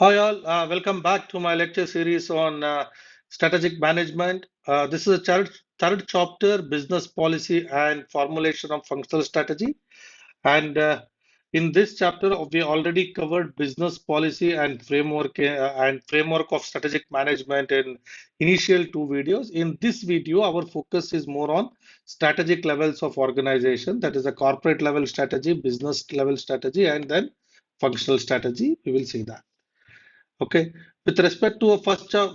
Hi all, welcome back to my lecture series on strategic management. This is a third chapter, business policy and formulation of functional strategy. And in this chapter, we already covered business policy and framework of strategic management in initial two videos. In this video, our focus is more on strategic levels of organization, that is a corporate level strategy, business level strategy, and then functional strategy. We will see that. Okay, with respect to a first chapter,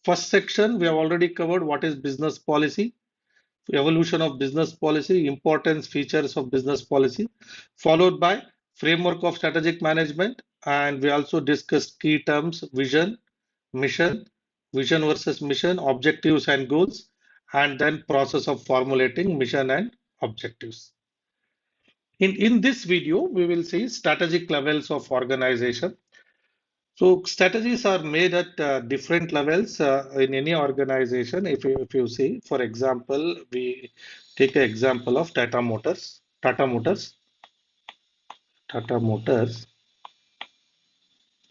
first section, we have already covered what is business policy, evolution of business policy, importance, features of business policy, followed by framework of strategic management, and we also discussed key terms, mission, vision versus mission, objectives and goals, and then process of formulating mission and objectives. In this video, we will see strategic levels of organization. So strategies are made at different levels in any organization. If you see, for example, we take an example of Tata Motors. Tata Motors.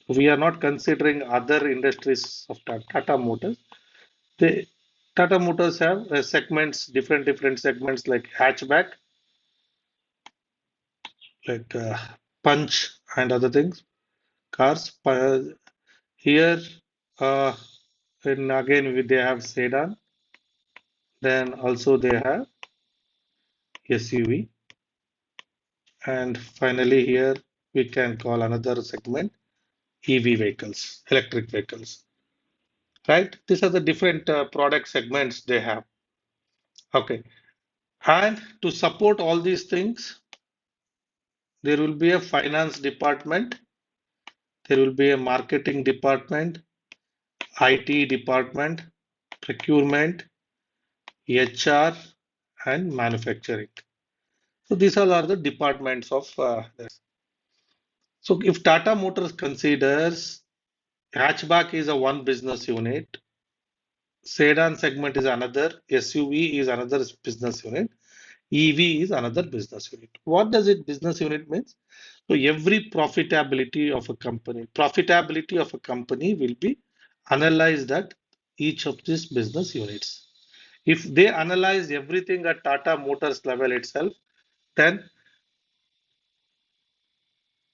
We are not considering other industries of Tata Motors. They, Tata Motors have segments, different segments like hatchback, like punch and other things, cars. Here, uh, and again, they have sedan. Then also they have SUV, and finally here we can call another segment EV vehicles, electric vehicles, right? These are the different product segments they have. Okay, and to support all these things, there will be a finance department, there will be a marketing department, IT department, procurement, HR, and manufacturing. So these all are the departments of this. So if Tata Motors considers hatchback is a one business unit, sedan segment is another, SUV is another business unit, EV is another business unit. What does it business unit means? So every profitability of a company will be analyzed at each of these business units. If they analyze everything at Tata Motors level itself, then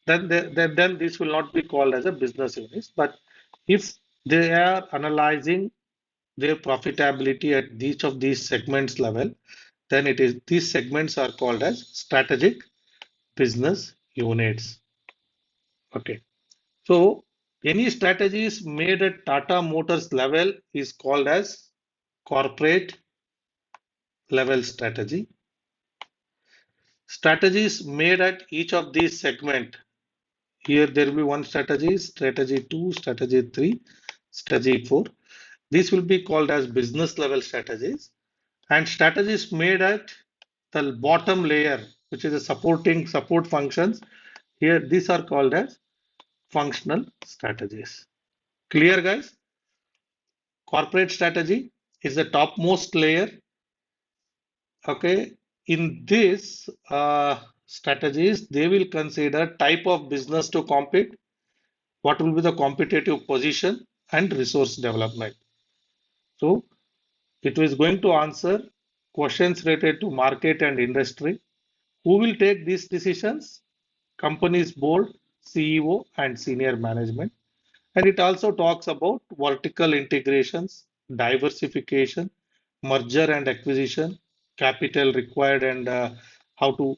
then this will not be called as a business unit. But if they are analyzing their profitability at each of these segments level, then it is these segments are called as strategic business units. Okay. So any strategies made at Tata Motors level is called as corporate level strategy. Strategies made at each of these segment. Here there will be one strategy, strategy 2, strategy 3, strategy 4. These will be called as business level strategies. And strategies made at the bottom layer, which is a support functions. Here, these are called as functional strategies. Clear, guys? Corporate strategy is the topmost layer. Okay. In this strategies, they will consider type of business to compete, what will be the competitive position, and resource development. So it is going to answer questions related to market and industry. Who will take these decisions? Company's board, CEO, and senior management. And it also talks about vertical integrations, diversification, merger and acquisition, capital required, and how to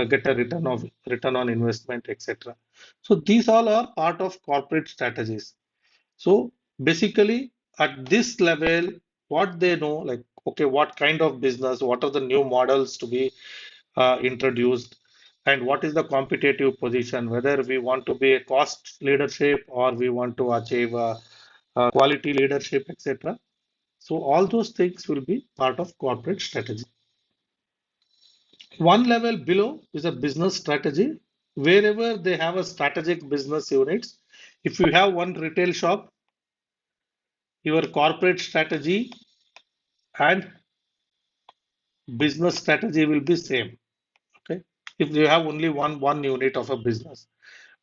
get a return on investment, etc. So these all are part of corporate strategies. So basically, at this level, what they know, like, okay, what kind of business, what are the new models to be introduced, and what is the competitive position, whether we want to be a cost leadership or we want to achieve quality leadership, etc. So all those things will be part of corporate strategy. One level below is a business strategy. Wherever they have a strategic business units, if you have one retail shop, your corporate strategy and business strategy will be same. Okay, if you have only one unit of a business.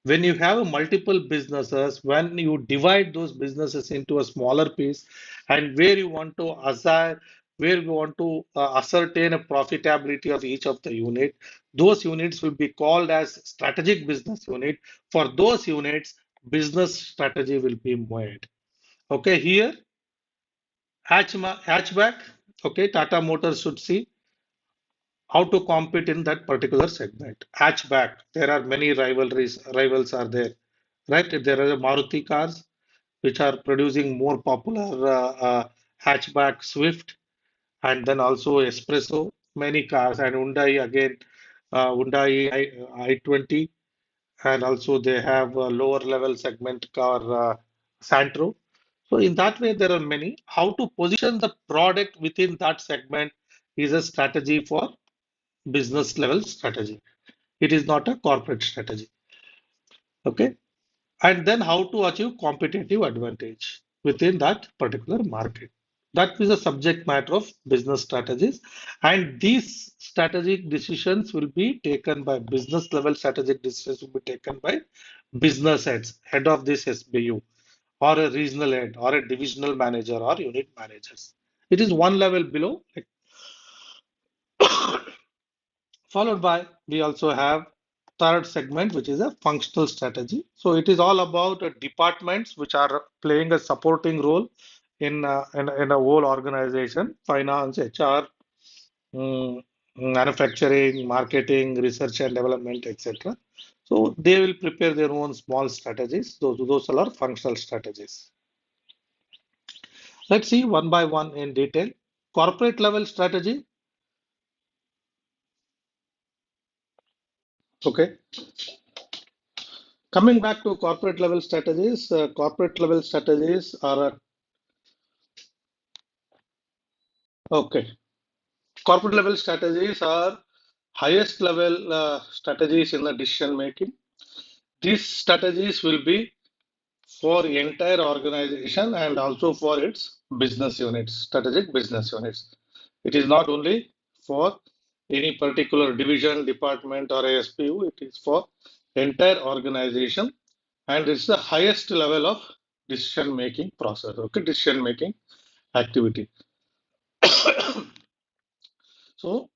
When you have multiple businesses, when you divide those businesses into a smaller piece, and where you want to assign, where you want to ascertain a profitability of each of the unit, those units will be called as strategic business unit. For those units, business strategy will be made. Okay, here hatchback. Okay, Tata Motors should see how to compete in that particular segment. Hatchback, there are many rivals are there, right? There are Maruti cars which are producing more popular hatchback Swift, and then also Espresso, many cars, and Hyundai again, Hyundai i20, and also they have a lower level segment car Santro. So in that way, there are many. How to position the product within that segment is a strategy for business level strategy. It is not a corporate strategy. Okay. And then how to achieve competitive advantage within that particular market. That is the subject matter of business strategies. And these strategic decisions will be taken by business level strategic decisions will be taken by business heads, head of this SBU, or a regional head, or a divisional manager, or unit managers. It is one level below, like followed by we also have third segment, which is a functional strategy. So it is all about departments which are playing a supporting role in a whole organization: finance, HR, manufacturing, marketing, research and development, etc. So they will prepare their own small strategies. Those are functional strategies. Let's see one by one in detail. Corporate level strategy. Okay. Coming back to corporate level strategies are okay. Corporate level strategies are highest level strategies in the decision making. These strategies will be for the entire organization and also for its business units, strategic business units. It is not only for any particular division, department, or ASPU, it is for entire organization, and it's the highest level of decision making process, okay, decision making activity. So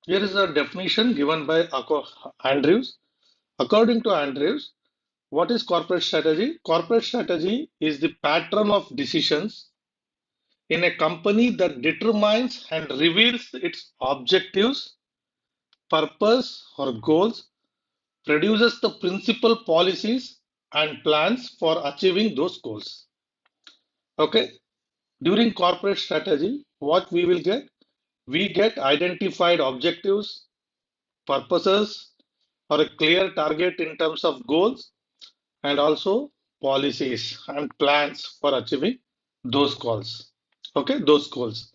here is a definition given by Andrews. According to Andrews, what is corporate strategy? Corporate strategy is the pattern of decisions in a company that determines and reveals its objectives, purpose, or goals, produces the principal policies and plans for achieving those goals. Okay, during corporate strategy, what we will get? We get identified objectives, purposes, or a clear target in terms of goals, and also policies and plans for achieving those goals. Okay, those goals.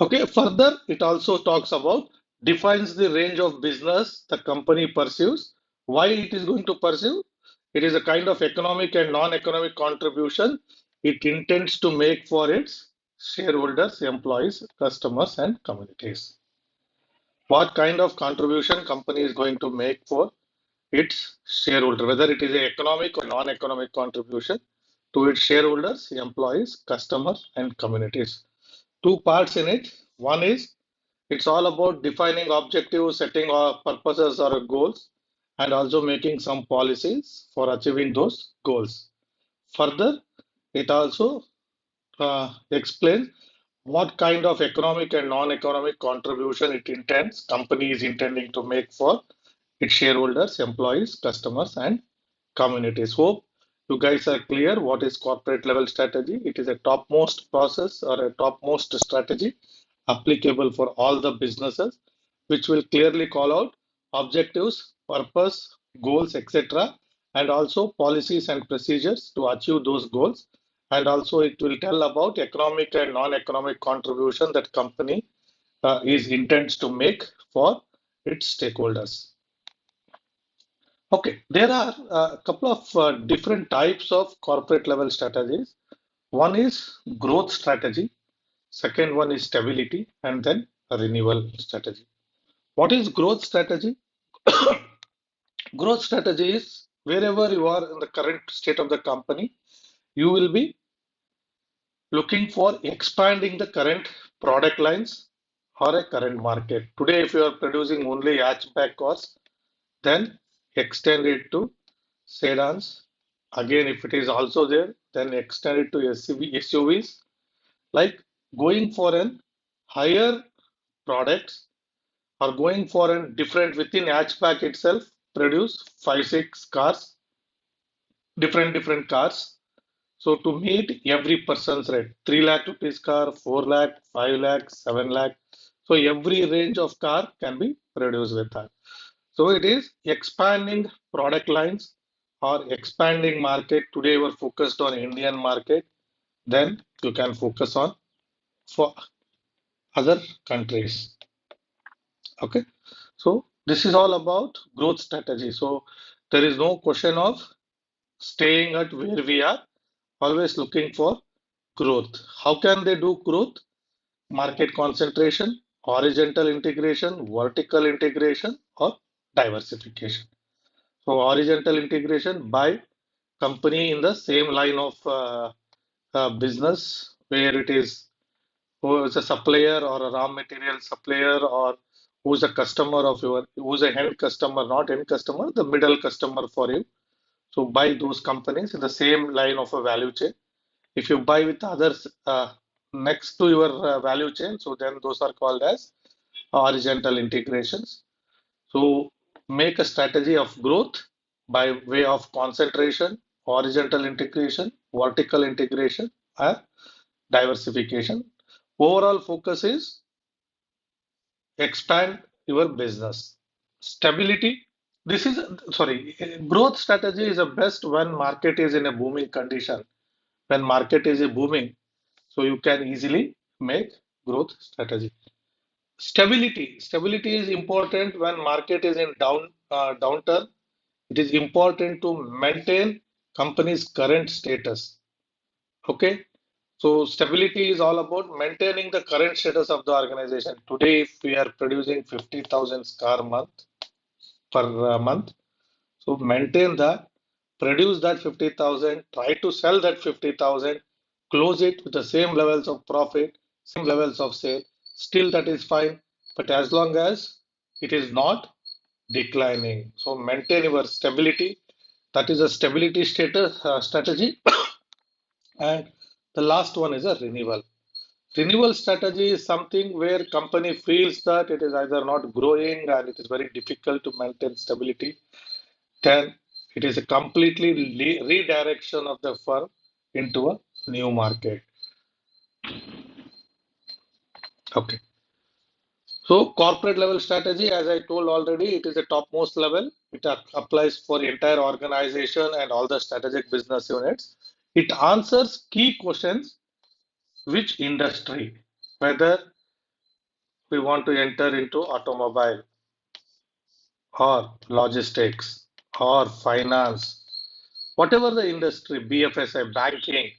Okay, further, it also talks about defines the range of business the company pursues, why it is going to pursue. It is a kind of economic and non-economic contribution it intends to make for its shareholders, employees, customers, and communities. What kind of contribution company is going to make for its shareholder, whether it is an economic or non-economic contribution to its shareholders, employees, customers, and communities. Two parts in it. One is it's all about defining objectives, setting purposes or goals, and also making some policies for achieving those goals. Further, it also explains what kind of economic and non-economic contribution it intends, company is intending to make for its shareholders, employees, customers, and communities. Hope you guys are clear what is corporate level strategy. It is a topmost process or a topmost strategy applicable for all the businesses, which will clearly call out objectives, purpose, goals, etc., and also policies and procedures to achieve those goals. And also, it will tell about economic and non-economic contribution that company is intends to make for its stakeholders. Okay, there are a couple of different types of corporate level strategies. One is growth strategy, second one is stability, and then a renewal strategy. What is growth strategy? Growth strategy is wherever you are in the current state of the company, you will be looking for expanding the current product lines or a current market. Today, if you are producing only hatchback cars, then extend it to sedans. Again, if it is also there, then extend it to SUVs. Like going for an higher products or going for a different within hatchback itself, produce 5, 6 cars, different cars. So to meet every person's rate, 3 lakh rupees car, 4 lakh, 5 lakh, 7 lakh. So every range of car can be produced with that. So it is expanding product lines or expanding market. Today we're focused on Indian market. Then you can focus on for other countries. Okay. So this is all about growth strategy. So there is no question of staying at where we are, always looking for growth. How can they do growth? Market concentration, horizontal integration, vertical integration, or diversification. So horizontal integration by company in the same line of business where it is who is a supplier or a raw material supplier or who's a customer of your who's a end customer, not end customer, the middle customer for you. So buy those companies in the same line of a value chain. If you buy with others next to your value chain, so then those are called as horizontal integrations. So make a strategy of growth by way of concentration, horizontal integration, vertical integration, and diversification. Overall focus is expand your business. Stability. This is sorry, growth strategy is the best when market is in a booming condition. When market is a booming, so you can easily make growth strategy. Stability is important when market is in downturn. It is important to maintain company's current status. Okay, so stability is all about maintaining the current status of the organization. Today, if we are producing 50,000 car month per month, so maintain that, produce that 50,000, try to sell that 50,000, close it with the same levels of profit, same levels of sale. Still, that is fine. But as long as it is not declining, so maintain your stability. That is a stability status strategy. And the last one is a renewal. Renewal strategy is something where company feels that it is either not growing and it is very difficult to maintain stability. Then it is a completely redirection of the firm into a new market. Okay. So corporate level strategy, as I told already, it is the topmost level. It applies for entire organization and all the strategic business units. It answers key questions: which industry, whether we want to enter into automobile or logistics or finance, whatever the industry, BFSI, banking,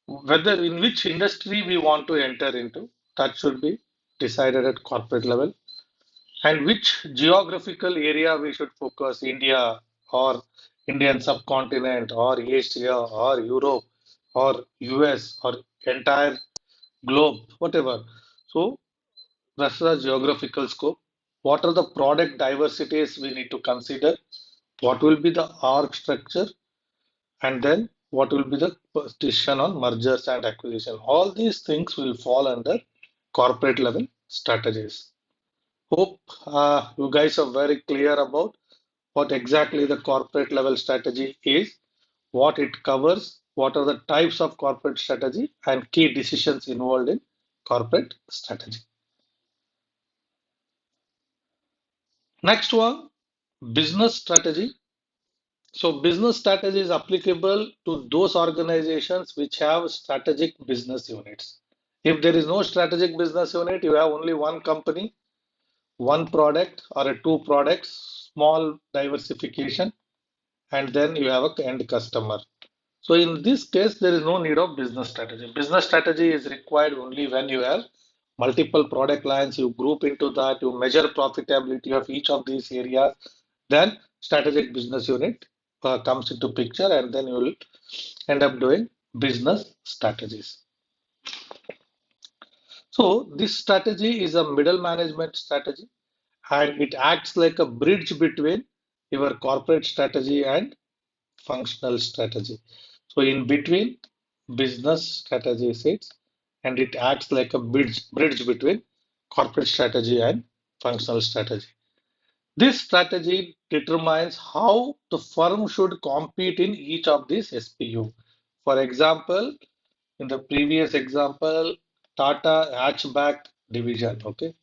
whether in which industry we want to enter into, that should be decided at corporate level. And which geographical area we should focus, India or Indian subcontinent or Asia or Europe or US or entire globe, whatever. So that's the geographical scope. What are the product diversities we need to consider? What will be the org structure? And then what will be the decision on mergers and acquisition? All these things will fall under corporate level strategies. Hope you guys are very clear about what exactly the corporate level strategy is, what it covers, what are the types of corporate strategy, and key decisions involved in corporate strategy. Next one, business strategy. So business strategy is applicable to those organizations which have strategic business units. If there is no strategic business unit, you have only one company, one product or a two products, small diversification, and then you have a end customer. So in this case, there is no need of business strategy. Business strategy is required only when you have multiple product lines, you group into that, you measure profitability of each of these areas, then strategic business unit comes into picture, and then you will end up doing business strategies. So this strategy is a middle management strategy, and it acts like a bridge between your corporate strategy and functional strategy. So in between, business strategy sits, and it acts like a bridge between corporate strategy and functional strategy. This strategy determines how the firm should compete in each of these SPU. For example, in the previous example, Tata hatchback division, okay,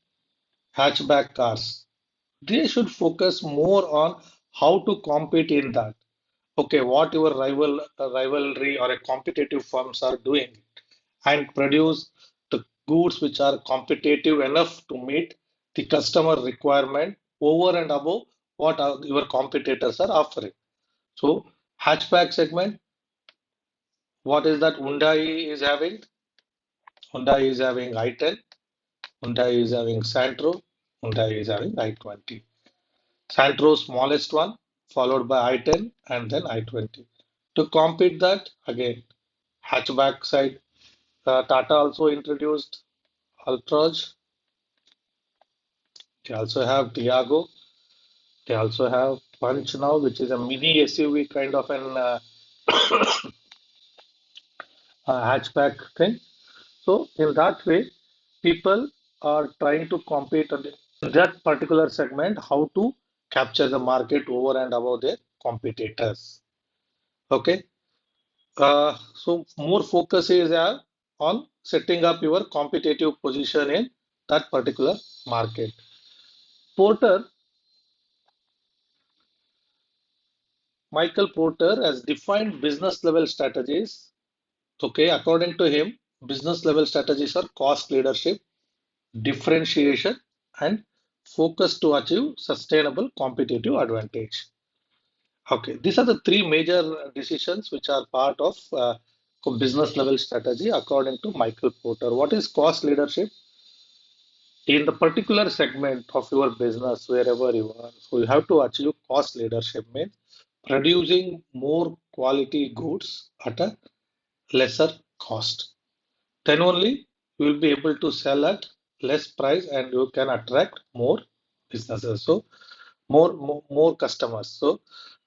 hatchback cars. They should focus more on how to compete in that. Okay, what your rivalry or a competitive firms are doing, and produce the goods which are competitive enough to meet the customer requirement over and above what your competitors are offering. So hatchback segment, what is that Hyundai is having? Hyundai is having i10, Hyundai is having Santro, Hyundai is having i20. Santro smallest one, followed by i10 and then i20. To compete that, again, hatchback side, Tata also introduced Ultras. They also have Tiago. They also have Punch now, which is a mini SUV kind of an hatchback thing. So in that way, people are trying to compete in that particular segment, how to capture the market over and above their competitors. Okay. So more focus is on setting up your competitive position in that particular market. Porter, Michael Porter has defined business level strategies. Okay, according to him, business level strategies are cost leadership, differentiation, and focus to achieve sustainable competitive advantage. Okay, these are the three major decisions which are part of business level strategy according to Michael Porter. What is cost leadership? In the particular segment of your business, wherever you are, so you have to achieve cost leadership, means producing more quality goods at a lesser cost. Then only you will be able to sell at less price and you can attract more businesses. So more customers. So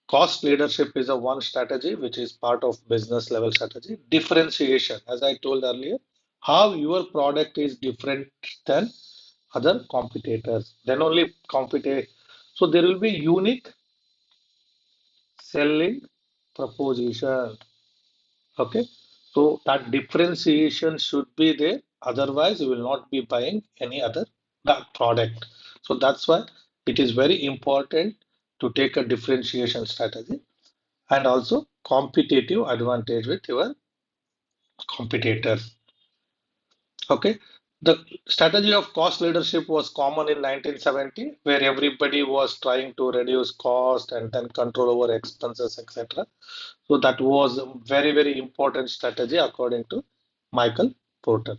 cost leadership is a one strategy which is part of business level strategy. Differentiation, as I told earlier, how your product is different than other competitors. Then only compete. So there will be unique selling proposition. Okay. So that differentiation should be there. Otherwise, you will not be buying any other that product. So that's why it is very important to take a differentiation strategy and also competitive advantage with your competitors. Okay. The strategy of cost leadership was common in 1970, where everybody was trying to reduce cost and then control over expenses, etc. So that was a very, very important strategy according to Michael Porter.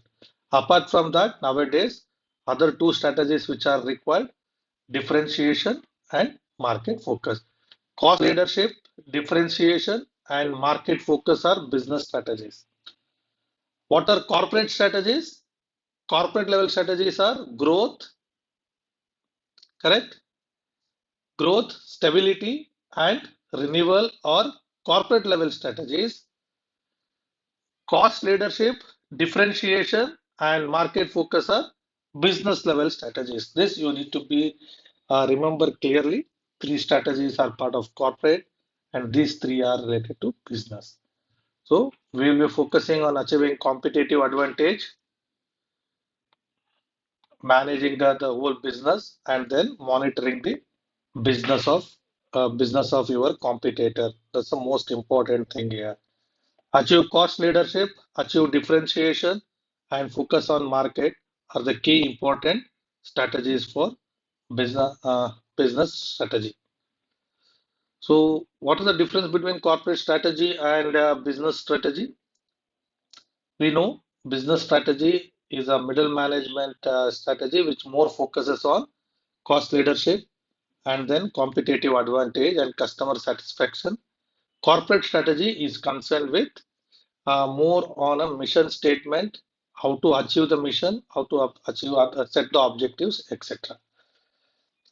Apart from that, nowadays, other two strategies which are required, differentiation and market focus. Cost leadership, differentiation, and market focus are business strategies. What are corporate strategies? Corporate level strategies are growth, correct? Growth, stability, and renewal or corporate level strategies. Cost leadership, differentiation, and market focus are business level strategies. This you need to be remember clearly. Three strategies are part of corporate, and these three are related to business. So we will be focusing on achieving competitive advantage, managing the whole business, and then monitoring the business of business of your competitor. That's the most important thing here. Achieve cost leadership, achieve differentiation, and focus on market are the key important strategies for business strategy. So, what is the difference between corporate strategy and business strategy? We know business strategy is a middle management strategy which more focuses on cost leadership and then competitive advantage and customer satisfaction. Corporate strategy is concerned with more on a mission statement, how to achieve the mission, how to achieve set the objectives, etc.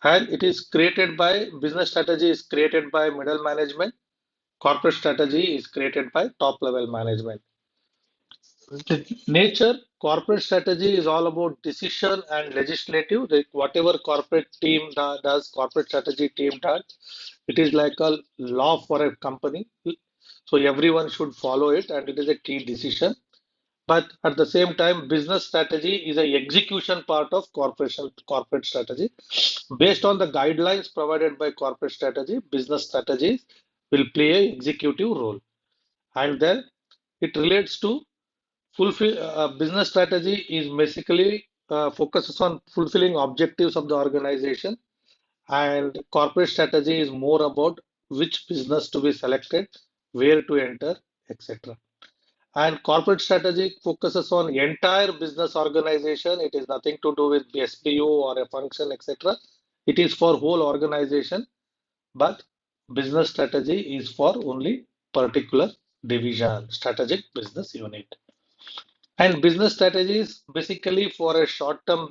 And it is created by business strategy is created by middle management. Corporate strategy is created by top level management. The nature, corporate strategy is all about decision and legislative. Like whatever corporate team does, corporate strategy team does, it is like a law for a company. So everyone should follow it, and it is a key decision. But at the same time, business strategy is a execution part of corporate strategy. Based on the guidelines provided by corporate strategy, business strategies will play a executive role. And then it relates to fulfill business strategy is basically focuses on fulfilling objectives of the organization, and corporate strategy is more about which business to be selected, where to enter, etc. And corporate strategy focuses on entire business organization. It is nothing to do with SBU or a function, etc. It is for whole organization, but business strategy is for only particular division, strategic business unit. And business strategies basically for a short-term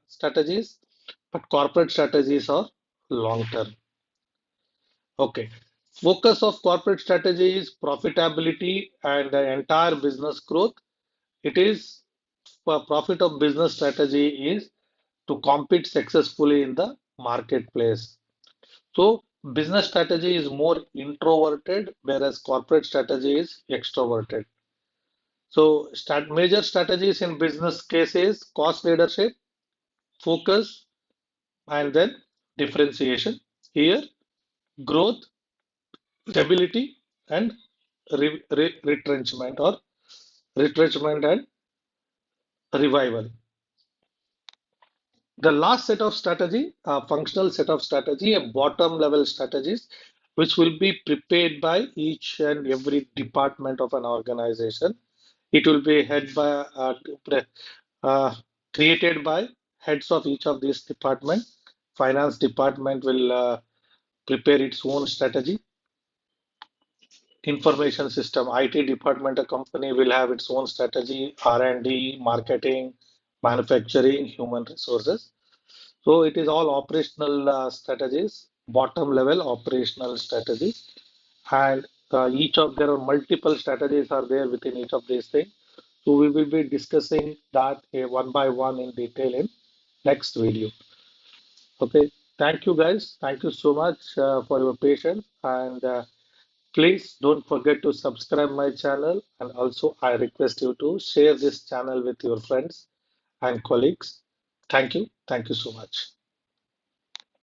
strategies, but corporate strategies are long-term. Okay. Focus of corporate strategy is profitability and the entire business growth. It is profit of business strategy is to compete successfully in the marketplace. So business strategy is more introverted, whereas corporate strategy is extroverted. So major strategies in business cases, cost leadership, focus, and then differentiation. Here, growth, stability, and retrenchment or retrenchment and revival. The last set of strategy, a functional set of strategy, a bottom level strategies, which will be prepared by each and every department of an organization. It will be head by uh, created by heads of each of these department. Finance department will prepare its own strategy. Information system, IT department, a company will have its own strategy, R&D, marketing, manufacturing, human resources. So it is all operational strategies, bottom level operational strategies, and each of there are multiple strategies are there within each of these things. So we will be discussing that one by one in detail in next video. Okay, thank you guys. Thank you so much for your patience, and please don't forget to subscribe my channel, and also I request you to share this channel with your friends and colleagues. Thank you. Thank you so much.